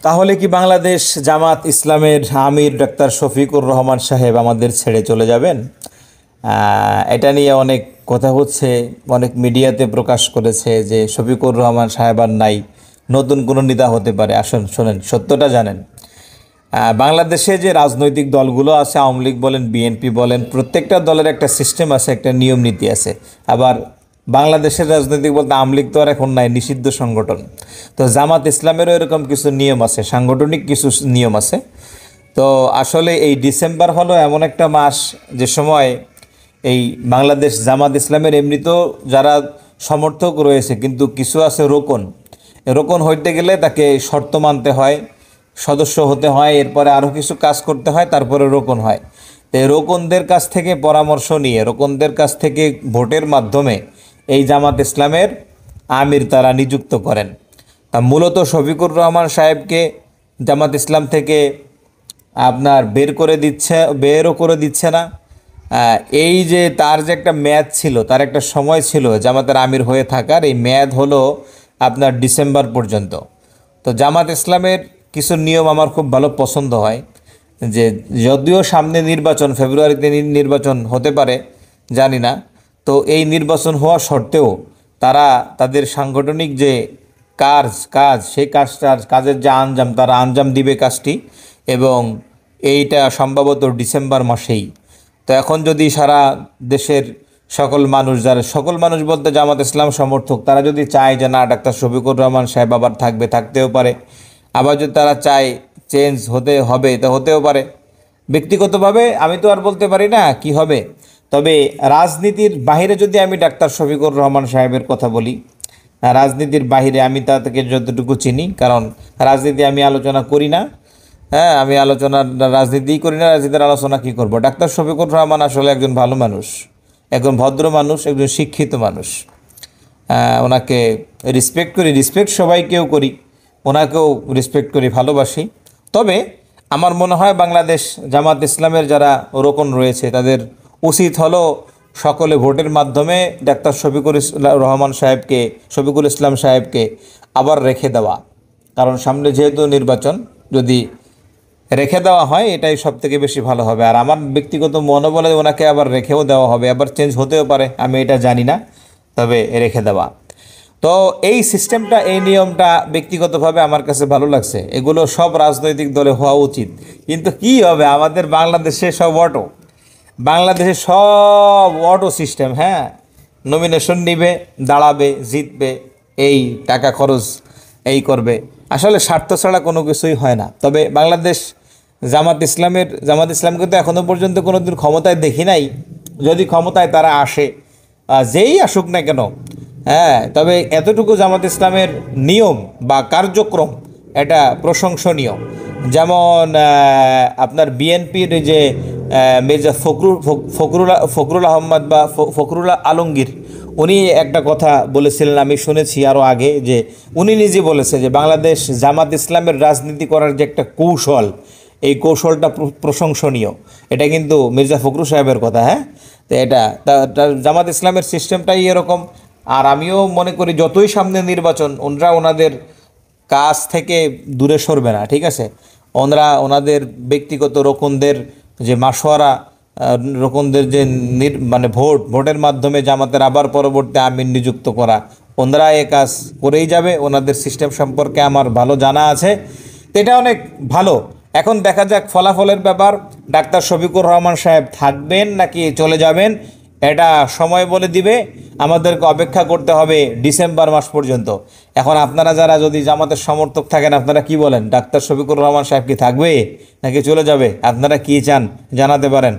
তাহলে কি বাংলাদেশ জামাত ইসলামের আমির ডাক্তার শফিকুর রহমান সাহেব আমাদের ছেড়ে চলে যাবেন? এটা নিয়ে অনেক কথা হচ্ছে, অনেক মিডিয়াতে প্রকাশ করেছে যে শফিকুর রহমান সাহেব আর নাই, নতুন কোনো নেতা হতে পারে। আসুন শোনেন, সত্যটা জানেন। বাংলাদেশে যে রাজনৈতিক দলগুলো আছে, আওয়ামী লীগ বলেন, বিএনপি বলেন, প্রত্যেকটা দলের একটা সিস্টেম আছে, একটা নিয়ম নীতি আছে। আবার বাংলাদেশের রাজনৈতিক বলতে আওয়ামী লীগ তো আর এখন নাই, নিষিদ্ধ সংগঠন। তো জামাত ইসলামেরও এরকম কিছু নিয়ম আছে, সাংগঠনিক কিছু নিয়ম আছে। তো আসলে এই ডিসেম্বর হলো এমন একটা মাস যে সময় এই বাংলাদেশ জামাত ইসলামের এমনিতেও যারা সমর্থক রয়েছে, কিন্তু কিছু আছে রোকন। রোকন হইতে গেলে তাকে শর্ত মানতে হয়, সদস্য হতে হয়, এরপরে আরও কিছু কাজ করতে হয়, তারপরে রোকন হয়। তো এই রোকনদের কাছ থেকে পরামর্শ নিয়ে, রোকনদের কাছ থেকে ভোটের মাধ্যমে এই জামাত ইসলামের আমির তারা নিযুক্ত করেন। তা মূলত শফিকুর রহমান সাহেবকে জামাত ইসলাম থেকে আপনার বেরও করে দিচ্ছে না। এই যে তার যে একটা মেয়াদ ছিল, তার একটা সময় ছিল জামাতের আমির হয়ে থাকার, এই মেয়াদ হলো আপনার ডিসেম্বর পর্যন্ত। তো জামাত ইসলামের কিছু নিয়ম আমার খুব ভালো পছন্দ হয়, যে যদিও সামনে নির্বাচন, ফেব্রুয়ারিতে নির্বাচন হতে পারে জানি না, তো এই নির্বাচন হওয়া সত্ত্বেও তারা তাদের সাংগঠনিক যে সেই কাজের যে আঞ্জাম, তারা আঞ্জাম দিবে কাজটি, এবং এইটা সম্ভবত ডিসেম্বর মাসেই। তো এখন যদি সারা দেশের সকল মানুষ বলতে জামাত ইসলাম সমর্থক, তারা যদি চায় যে না, ডাক্তার শফিকুর রহমান সাহেব আবার থাকতেও পারে, আবার যদি তারা চায় চেঞ্জ হতে হবে, তা হতেও পারে। ব্যক্তিগতভাবে আমি তো আর বলতে পারি না কি হবে। তবে রাজনীতির বাহিরে যদি আমি ডাক্তার শফিকুর রহমান সাহেবের কথা বলি, রাজনীতির বাহিরে আমি তাকে যতটুকু চিনি, কারণ রাজনীতি আমি আলোচনা করি না। হ্যাঁ, আমি রাজনীতিই করি না, রাজনীতির আলোচনা কি করব। ডাক্তার শফিকুর রহমান আসলে একজন ভালো মানুষ, একজন ভদ্র মানুষ, একজন শিক্ষিত মানুষ। ওনাকে রেসপেক্ট সবাইকেও করি, ওনাকেও রেসপেক্ট করি, ভালোবাসি। তবে আমার মনে হয় বাংলাদেশ জামাত ইসলামের যারা রোকন রয়েছে, তাদের উচিত হলো সকলে ভোটের মাধ্যমে ডাক্তার শফিকুল ইসলাম সাহেবকে আবার রেখে দেওয়া। কারণ সামনে যেহেতু নির্বাচন, যদি রেখে দেওয়া হয় এটাই সবথেকে বেশি ভালো হবে। আর আমার ব্যক্তিগত মনোবলে ওনাকে আবার রেখেও দেওয়া হবে, আবার চেঞ্জ হতেও পারে, আমি এটা জানি না, তবে রেখে দেওয়া। তো এই সিস্টেমটা, এই নিয়মটা ব্যক্তিগতভাবে আমার কাছে ভালো লাগছে। এগুলো সব রাজনৈতিক দলে হওয়া উচিত। কিন্তু কি হবে, আমাদের বাংলাদেশে সব অটো সিস্টেম। হ্যাঁ, নমিনেশন নিবে, দাঁড়াবে, জিতবে, এই টাকা খরচ এই করবে। আসলে স্বার্থ ছাড়া কোনো কিছুই হয় না। তবে বাংলাদেশ জামাত ইসলামকে তো এখনও পর্যন্ত কোনো দিন ক্ষমতায় দেখি নাই। যদি ক্ষমতায় তারা আসে, যেই আসুক না কেন, হ্যাঁ, তবে এতটুকু জামাত ইসলামের নিয়ম বা কার্যক্রম এটা প্রশংসনীয়। যেমন আপনার বিএনপির যে মির্জা ফখরুল আহমদ বা ফখরুল আলমগীর, উনি একটা কথা বলেছিলেন, আমি শুনেছি আরও আগে, যে উনি নিজে বলেছে যে বাংলাদেশ জামাত ইসলামের রাজনীতি করার যে একটা কৌশল, এই কৌশলটা প্রশংসনীয়। এটা কিন্তু মির্জা ফখরুল সাহেবের কথা। হ্যাঁ, তো এটা জামাত ইসলামের সিস্টেমটাই এরকম। আর আমিও মনে করি যতই সামনে নির্বাচন, ওনাদের কাজ থেকে দূরে সরবে না, ঠিক আছে। ওনাদের ব্যক্তিগত রোকনদের যে মাসোয়ারা, রোকনদের যে ভোটের মাধ্যমে জামাতের আবার পরবর্তী আমির নিযুক্ত করা, ওনারা এ কাজ করেই যাবে। ওনাদের সিস্টেম সম্পর্কে আমার ভালো জানা আছে, তো এটা অনেক ভালো। এখন দেখা যাক ফলাফলের ব্যাপার, ডাক্তার শফিকুর রহমান সাহেব থাকবেন নাকি চলে যাবেন, এটা সময় বলে দিবে। আমাদেরকে অপেক্ষা করতে হবে ডিসেম্বর মাস পর্যন্ত। এখন আপনারা যারা যদি জামাতের সমর্থক থাকেন, আপনারা কি বলেন, ডাক্তার শফিকুর রহমান সাহেব কি থাকবে নাকি চলে যাবে? আপনারা কি চান জানাতে পারেন।